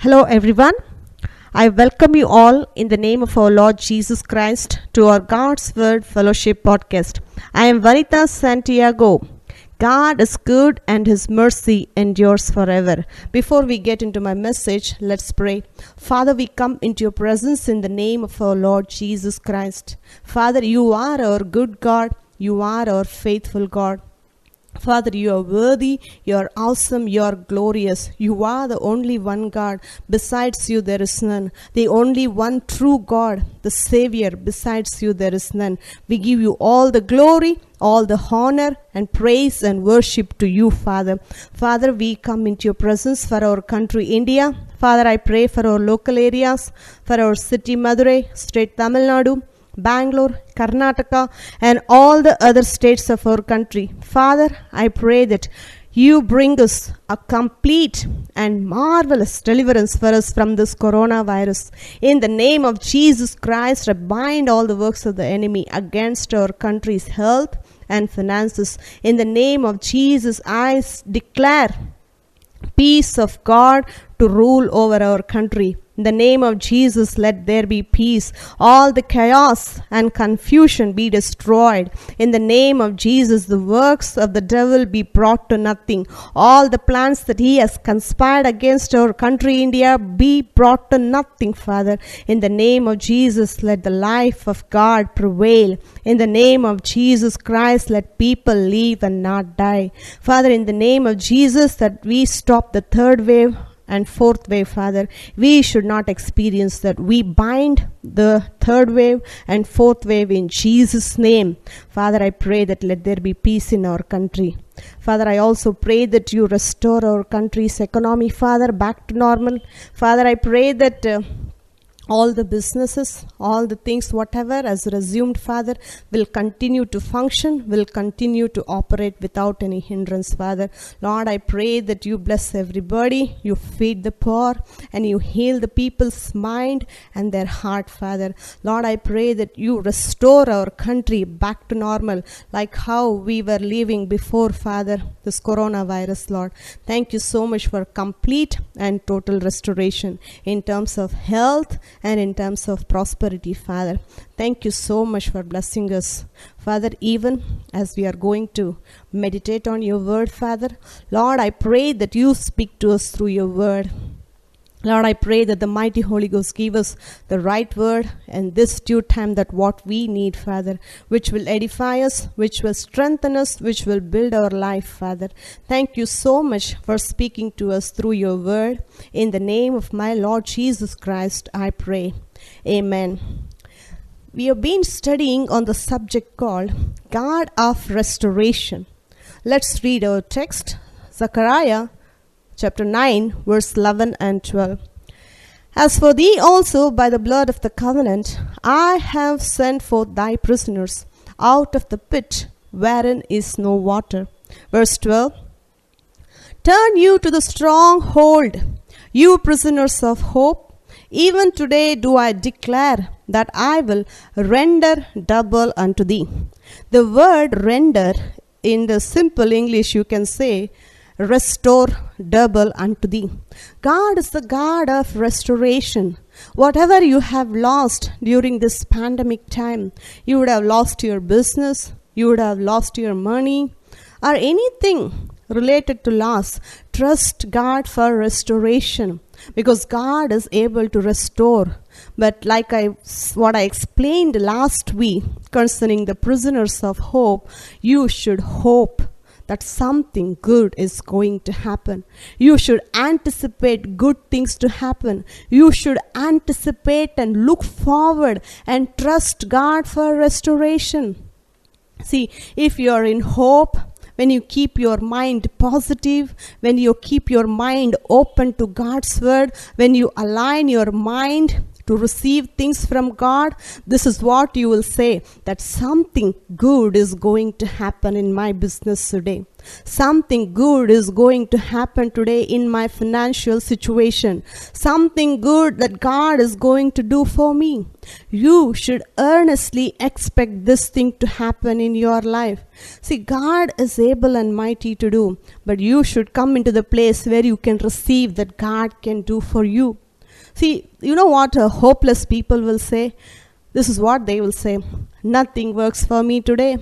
Hello, everyone. I welcome you all in the name of our Lord Jesus Christ to our God's Word Fellowship podcast. I am Vanita Santiago. God is good and His mercy endures forever. Before we get into my message, let's pray. Father, we come into your presence in the name of our Lord Jesus Christ. Father, you are our good God. You are our faithful God. Father, you are worthy, you are awesome, you are glorious. You are the only one God. Besides you, there is none. The only one true God, the Savior. Besides you, there is none. We give you all the glory, all the honor and praise and worship to you, Father. Father, we come into your presence for our country, India. Father, I pray for our local areas, for our city, Madurai, state Tamil Nadu, Bangalore, Karnataka, and all the other states of our country. Father, I pray that you bring us a complete and marvelous deliverance for us from this coronavirus. In the name of Jesus Christ, I bind all the works of the enemy against our country's health and finances. In the name of Jesus, I declare peace of God to rule over our country. In the name of Jesus, let there be peace. All the chaos and confusion be destroyed. In the name of Jesus, the works of the devil be brought to nothing. All the plans that he has conspired against our country, India, be brought to nothing, Father. In the name of Jesus, let the life of God prevail. In the name of Jesus Christ, let people live and not die. Father, in the name of Jesus, that we stop the third wave and fourth wave, Father. We should not experience that. We bind the third wave and fourth wave in Jesus' name. Father, I pray that let there be peace in our country. Father, I also pray that you restore our country's economy, Father, back to normal. Father, I pray that all the businesses, all the things, whatever has resumed, Father, will continue to function, will continue to operate without any hindrance, Father. Lord, I pray that you bless everybody, you feed the poor, and you heal the people's mind and their heart, Father. Lord, I pray that you restore our country back to normal, like how we were living before, Father, this coronavirus, Lord. Thank you so much for complete and total restoration in terms of health and in terms of prosperity, Father. Thank you so much for blessing us, Father, even as we are going to meditate on your word, Father. Lord, I pray that you speak to us through your word. Lord, I pray that the mighty Holy Ghost give us the right word and this due time, that what we need, Father, which will edify us, which will strengthen us, which will build our life, Father. Thank you so much for speaking to us through your word. In the name of my Lord Jesus Christ, I pray. Amen. We have been studying on the subject called God of Restoration. Let's read our text, Zechariah chapter 9, verse 11 and 12. As for thee also, by the blood of the covenant, I have sent forth thy prisoners out of the pit wherein is no water. Verse 12. Turn you to the stronghold, you prisoners of hope. Even today do I declare that I will render double unto thee. The word render, in the simple English you can say, restore double unto thee. God is the God of restoration. Whatever you have lost during this pandemic time, you would have lost your business, you would have lost your money, or anything related to loss, trust God for restoration, because God is able to restore. But like what I explained last week concerning the prisoners of hope, you should hope that something good is going to happen. You should anticipate good things to happen. You should anticipate and look forward and trust God for restoration. See, if you are in hope, when you keep your mind positive, when you keep your mind open to God's word, when you align your mind to receive things from God, this is what you will say, that something good is going to happen in my business today. Something good is going to happen today in my financial situation. Something good that God is going to do for me. You should earnestly expect this thing to happen in your life. See, God is able and mighty to do, but you should come into the place where you can receive that God can do for you. See, you know what hopeless people will say? This is what they will say. Nothing works for me today.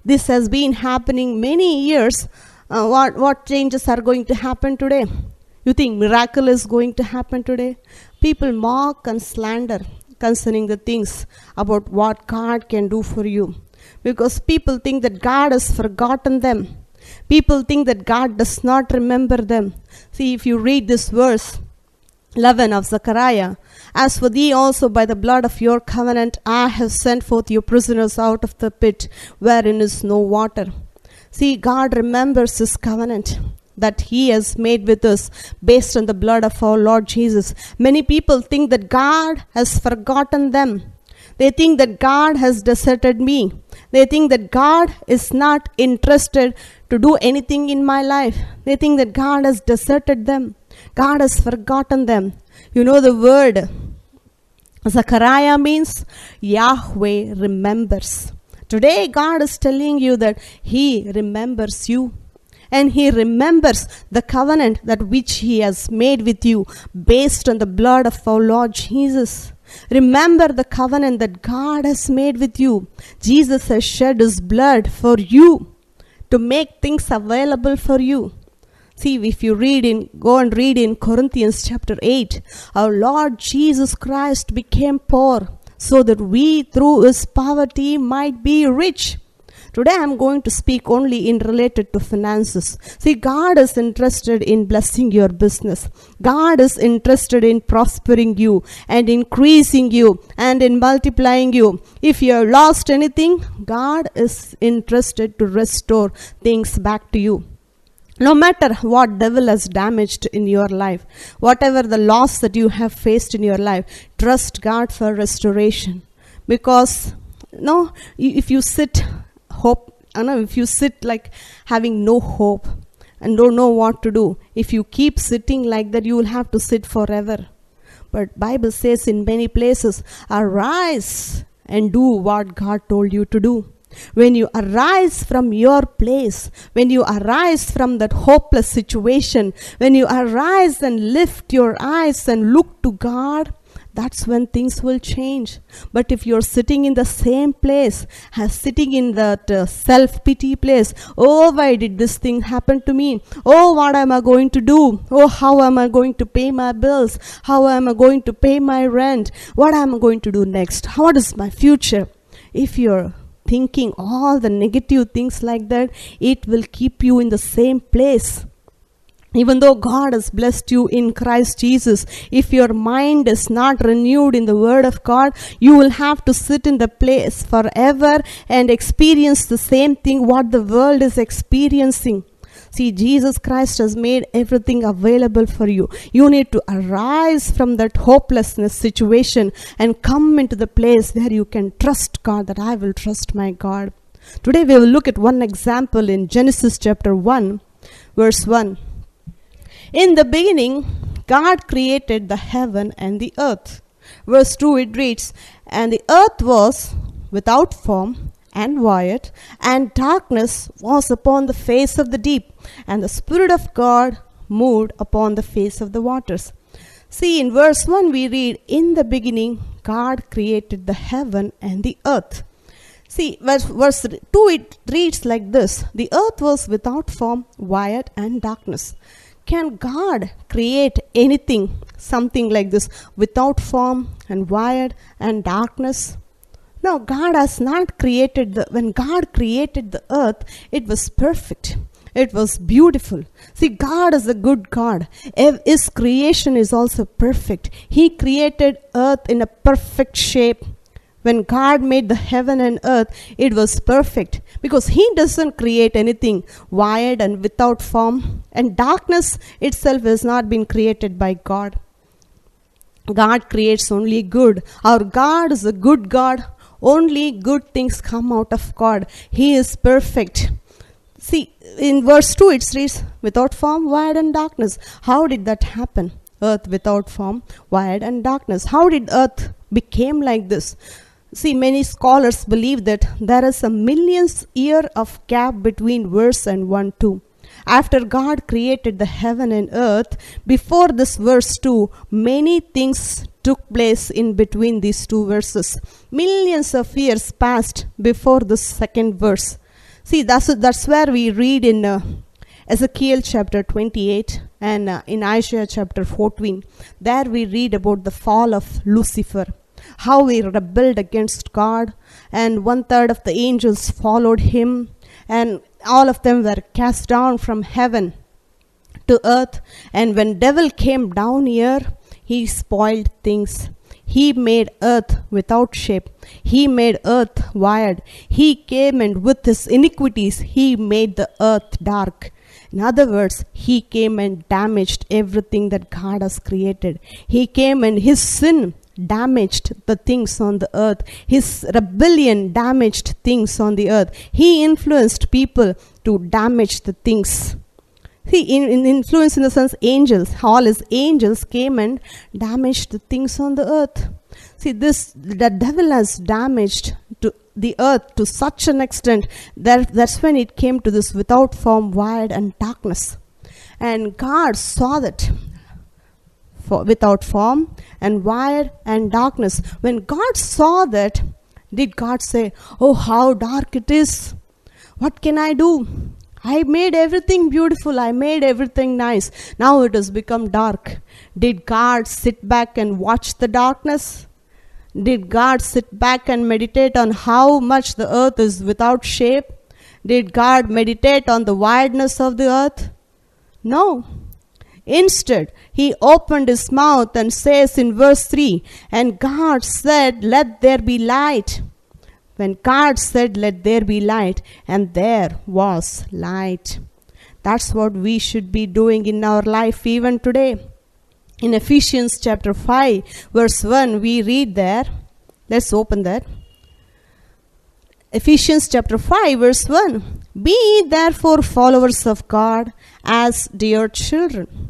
This has been happening many years. What changes are going to happen today? You think miracle is going to happen today? People mock and slander concerning the things about what God can do for you. Because people think that God has forgotten them. People think that God does not remember them. See, if you read this verse 11 of Zechariah, as for thee also by the blood of your covenant, I have sent forth your prisoners out of the pit wherein is no water. See, God remembers his covenant that he has made with us based on the blood of our Lord Jesus. Many people think that God has forgotten them. They think that God has deserted me. They think that God is not interested to do anything in my life. They think that God has deserted them. God has forgotten them. You know the word Zechariah means Yahweh remembers. Today God is telling you that he remembers you. And he remembers the covenant that which he has made with you based on the blood of our Lord Jesus. Remember the covenant that God has made with you. Jesus has shed his blood for you to make things available for you. See, if you go and read in Corinthians chapter 8, our Lord Jesus Christ became poor so that we through his poverty might be rich. Today I am going to speak only in related to finances. See, God is interested in blessing your business. God is interested in prospering you and increasing you and in multiplying you. If you have lost anything, God is interested to restore things back to you. No matter what devil has damaged in your life, whatever the loss that you have faced in your life, trust God for restoration. Because if you sit like having no hope and don't know what to do, if you keep sitting like that, you will have to sit forever. But Bible says in many places, arise and do what God told you to do. When you arise from your place, when you arise from that hopeless situation, when you arise and lift your eyes and look to God, that's when things will change. But if you're sitting in the same place, sitting in that self-pity place, oh, why did this thing happen to me? Oh, what am I going to do? Oh, how am I going to pay my bills? How am I going to pay my rent? What am I going to do next? What is my future? If you're thinking all the negative things like that, it will keep you in the same place. Even though God has blessed you in Christ Jesus, if your mind is not renewed in the Word of God, you will have to sit in the place forever and experience the same thing what the world is experiencing. See, Jesus Christ has made everything available for you. You need to arise from that hopelessness situation and come into the place where you can trust God, that I will trust my God. Today we will look at one example in Genesis chapter 1, verse 1. In the beginning, God created the heaven and the earth. Verse 2 it reads, and the earth was without form and void, and darkness was upon the face of the deep, and the Spirit of God moved upon the face of the waters. See, in verse 1 we read, in the beginning God created the heaven and the earth. See, verse 2 it reads like this, the earth was without form, void, and darkness. Can God create anything, something like this, without form and void and darkness? No, God has not created when God created the earth, it was perfect. It was beautiful. See, God is a good God. His creation is also perfect. He created earth in a perfect shape. When God made the heaven and earth, it was perfect. Because He doesn't create anything void and without form. And darkness itself has not been created by God. God creates only good. Our God is a good God. Only good things come out of God. He is perfect. See, in verse 2 it reads, without form, void and darkness. How did that happen? Earth without form, void and darkness. How did earth became like this? See, many scholars believe that there is a millions year of gap between verse and 1 2. After God created the heaven and earth, before this verse 2, many things took place in between these two verses. Millions of years passed before the second verse. See, that's where we read in Ezekiel chapter 28 and in Isaiah chapter 14. There we read about the fall of Lucifer, how he rebelled against God, and 1/3 of the angels followed him, and all of them were cast down from heaven to earth. And when devil came down here, he spoiled things. He made earth without shape. He made earth wired. He came and with his iniquities, he made the earth dark. In other words, he came and damaged everything that God has created. He came and his sin damaged the things on the earth. His rebellion damaged things on the earth. He influenced people to damage the things. See, in influence in the sense angels, all his angels came and damaged the things on the earth. See, the devil has damaged to the earth to such an extent that that's when it came to this without form, void and darkness. And God saw that. Without form and void and darkness. When God saw that, did God say, oh, how dark it is? What can I do? I made everything beautiful. I made everything nice. Now it has become dark. Did God sit back and watch the darkness? Did God sit back and meditate on how much the earth is without shape? Did God meditate on the wideness of the earth? No. Instead, he opened his mouth and says in verse 3, and God said, let there be light. When God said, let there be light, and there was light. That's what we should be doing in our life even today. In Ephesians chapter 5, verse 1, we read there. Let's open that. Ephesians chapter 5, verse 1. Be ye therefore followers of God as dear children.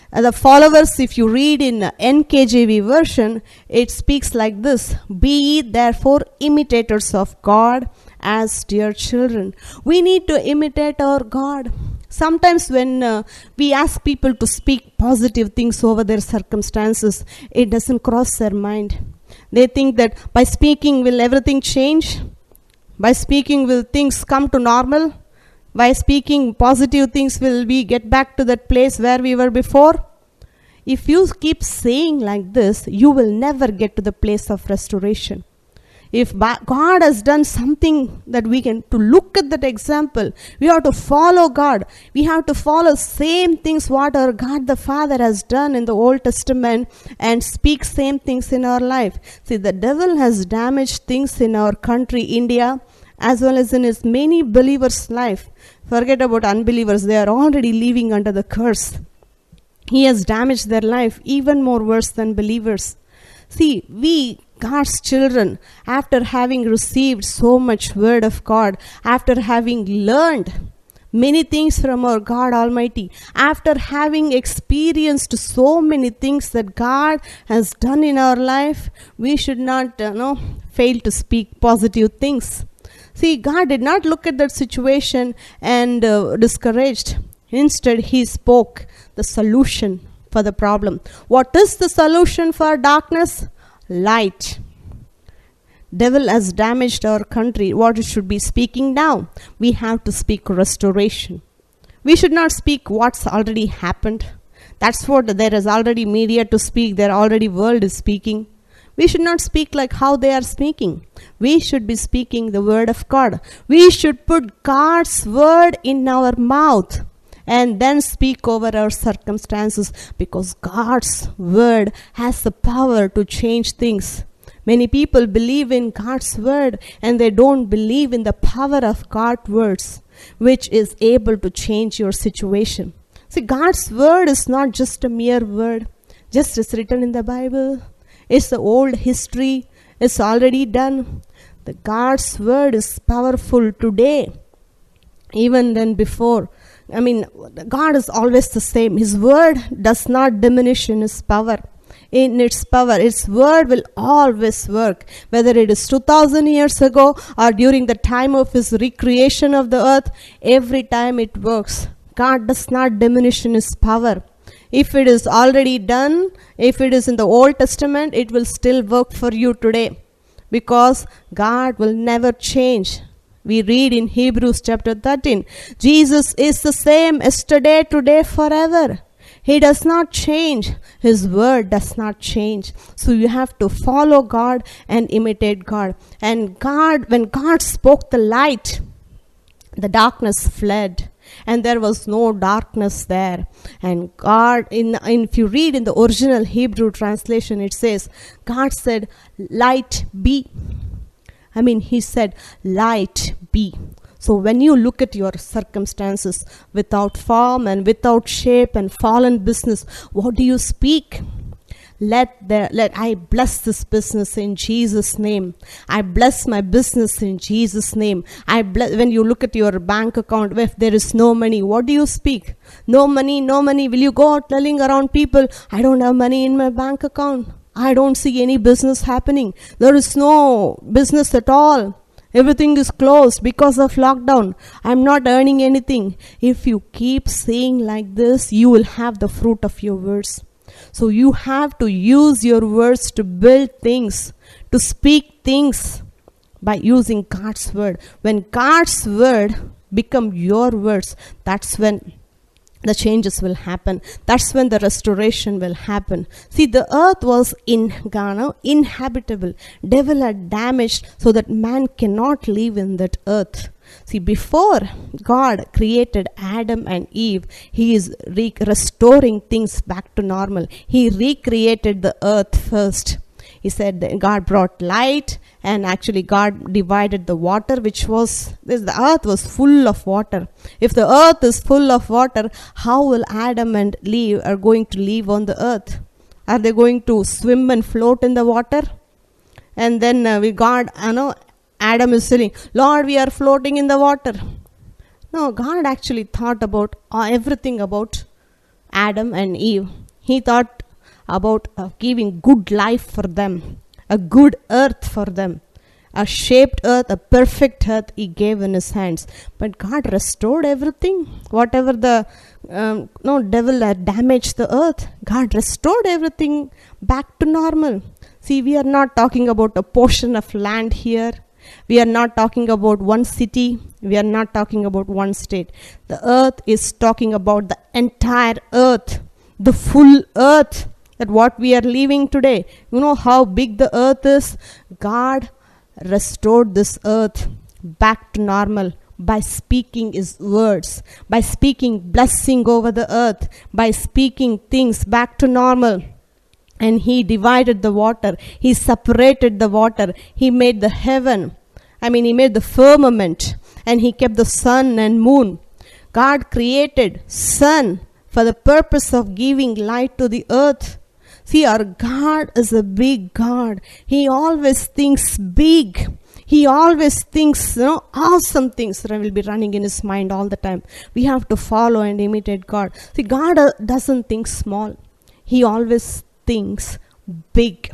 The followers, if you read in NKJV version, it speaks like this. Be ye therefore imitators of God as dear children. We need to imitate our God. Sometimes when we ask people to speak positive things over their circumstances, it doesn't cross their mind. They think that by speaking will everything change? By speaking will things come to normal? By speaking positive things will we get back to that place where we were before? If you keep saying like this, you will never get to the place of restoration. If God has done something that we can, to look at that example, we have to follow God. We have to follow same things what our God the Father has done in the Old Testament and speak same things in our life. See, the devil has damaged things in our country, India, as well as in his many believers' life. Forget about unbelievers. They are already living under the curse. He has damaged their life even more worse than believers. See, we, God's children, after having received so much word of God, after having learned many things from our God Almighty, after having experienced so many things that God has done in our life, we should not fail to speak positive things. See, God did not look at that situation and discouraged. Instead, he spoke the solution for the problem. What is the solution for darkness? Light. Devil has damaged our country. What should be speaking now? We have to speak restoration. We should not speak what's already happened. That's what there is already media to speak. There already world is speaking. We should not speak like how they are speaking. We should be speaking the word of God. We should put God's word in our mouth and then speak over our circumstances, because God's word has the power to change things. Many people believe in God's word and they don't believe in the power of God's words, which is able to change your situation. See, God's word is not just a mere word, just as written in the Bible. It's the old history. It's already done. The God's word is powerful today. even then before. I mean, God is always the same. His word does not diminish in its power. In its power, its word will always work, whether it is 2000 years ago or during the time of his recreation of the earth. Every time it works. God does not diminish in his power. If it is already done, if it is in the Old Testament, it will still work for you today, because God will never change. We read in Hebrews chapter 13, Jesus is the same yesterday, today, forever. He does not change. His word does not change. So you have to follow God and imitate God. And God, when God spoke the light, the darkness fled, and there was no darkness there. And God, if you read in the original Hebrew translation, it says, God said, light be. I mean, he said, light be. So when you look at your circumstances without form and without shape and fallen business, what do you speak? Let I bless this business in Jesus' name. I bless my business in Jesus' name. When you look at your bank account, if there is no money, what do you speak? No money, no money. Will you go out telling around people, I don't have money in my bank account? I don't see any business happening. There is no business at all. Everything is closed because of lockdown. I'm not earning anything. If you keep saying like this, you will have the fruit of your words. So you have to use your words to build things, to speak things by using God's word. When God's word become your words, that's when the changes will happen. That's when the restoration will happen. See, the earth was inhabitable. Devil had damaged so that man cannot live in that earth. See, before God created Adam and Eve, he is restoring things back to normal. He recreated the earth first. He said that God brought light, and actually God divided the water, the earth was full of water. If the earth is full of water, how will Adam and Eve are going to live on the earth? Are they going to swim and float in the water? And then Adam is saying, Lord, we are floating in the water. No, God actually thought about everything about Adam and Eve. He thought about giving good life for them, a good earth for them, a shaped earth, a perfect earth he gave in his hands. But God restored everything. Whatever the devil had damaged the earth, God restored everything back to normal. See, we are not talking about a portion of land here. We are not talking about one city. We are not talking about one state. The earth is talking about the entire earth, the full earth, that what we are living today. You know how big the earth is? God restored this earth back to normal by speaking his words, by speaking blessing over the earth, by speaking things back to normal. And he divided the water. He separated the water. He made the heaven. He made the firmament. And he kept the sun and moon. God created sun for the purpose of giving light to the earth. See, our God is a big God. He always thinks big. He always thinks, awesome things that will be running in his mind all the time. We have to follow and imitate God. See, God doesn't think small. He always thinks big.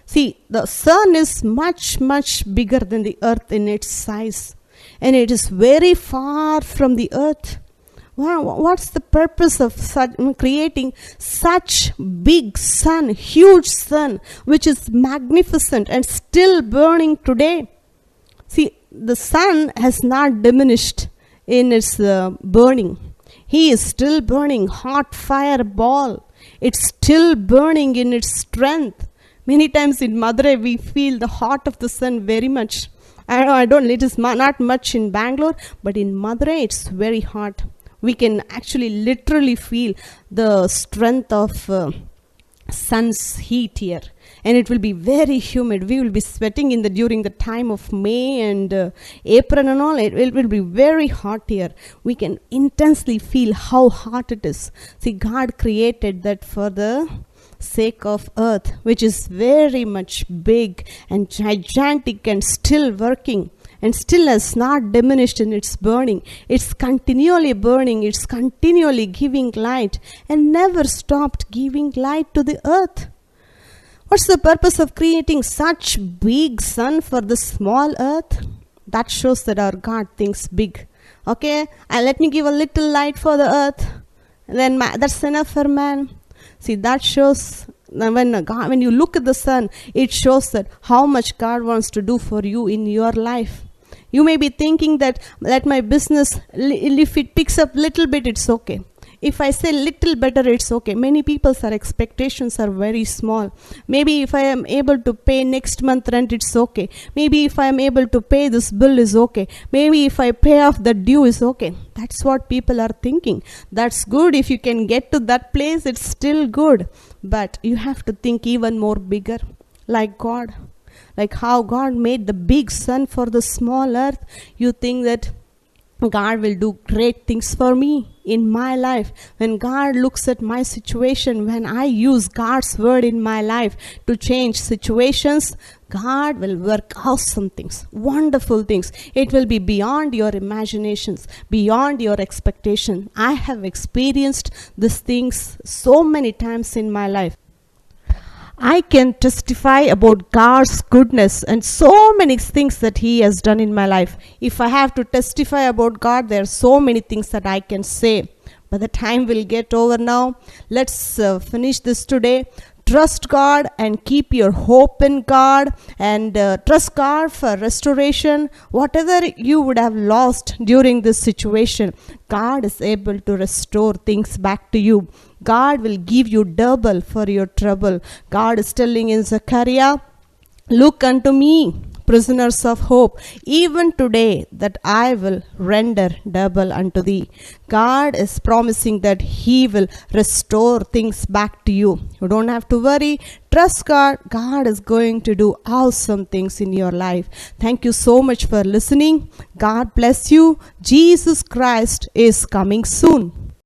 See, the sun is much, much bigger than the earth in its size. And it is very far from the earth. Wow, what's the purpose of creating such big sun, huge sun, which is magnificent and still burning today? See, the sun has not diminished in its burning. He is still burning, hot fireball. It's still burning in its strength. Many times in Madurai, we feel the heat of the sun very much. It is not much in Bangalore, but in Madurai, it's very hot. We can actually literally feel the strength of sun's heat here. And it will be very humid. We will be sweating during the time of May and April and all. It will be very hot here. We can intensely feel how hot it is. See, God created that for the sake of earth, which is very much big and gigantic and still working. and still has not diminished in its burning. It's continually burning, it's continually giving light, and never stopped giving light to the earth. What's the purpose of creating such big sun for the small earth? That shows that our God thinks big. Okay, and let me give a little light for the earth, then that's enough for man. See, that shows when you look at the sun, it shows that how much God wants to do for you in your life. You may be thinking that let my business, if it picks up little bit, it's okay. If I say little better, it's okay. Many people's expectations are very small. Maybe if I am able to pay next month rent, it's okay. Maybe if I am able to pay this bill, is okay. Maybe if I pay off the due, is okay. That's what people are thinking. That's good. If you can get to that place, it's still good. But you have to think even more bigger, like God. Like how God made the big sun for the small earth. You think that God will do great things for me in my life. When God looks at my situation, when I use God's word in my life to change situations, God will work awesome things, wonderful things. It will be beyond your imaginations, beyond your expectation. I have experienced these things so many times in my life. I can testify about God's goodness and so many things that He has done in my life. If I have to testify about God, there are so many things that I can say. But the time will get over now. Let's finish this today. Trust God and keep your hope in God, and trust God for restoration. Whatever you would have lost during this situation, God is able to restore things back to you. God will give you double for your trouble. God is telling in Zechariah, look unto me, prisoners of hope, even today that I will render double unto thee. God is promising that He will restore things back to you. You don't have to worry. Trust God. God is going to do awesome things in your life. Thank you so much for listening. God bless you. Jesus Christ is coming soon.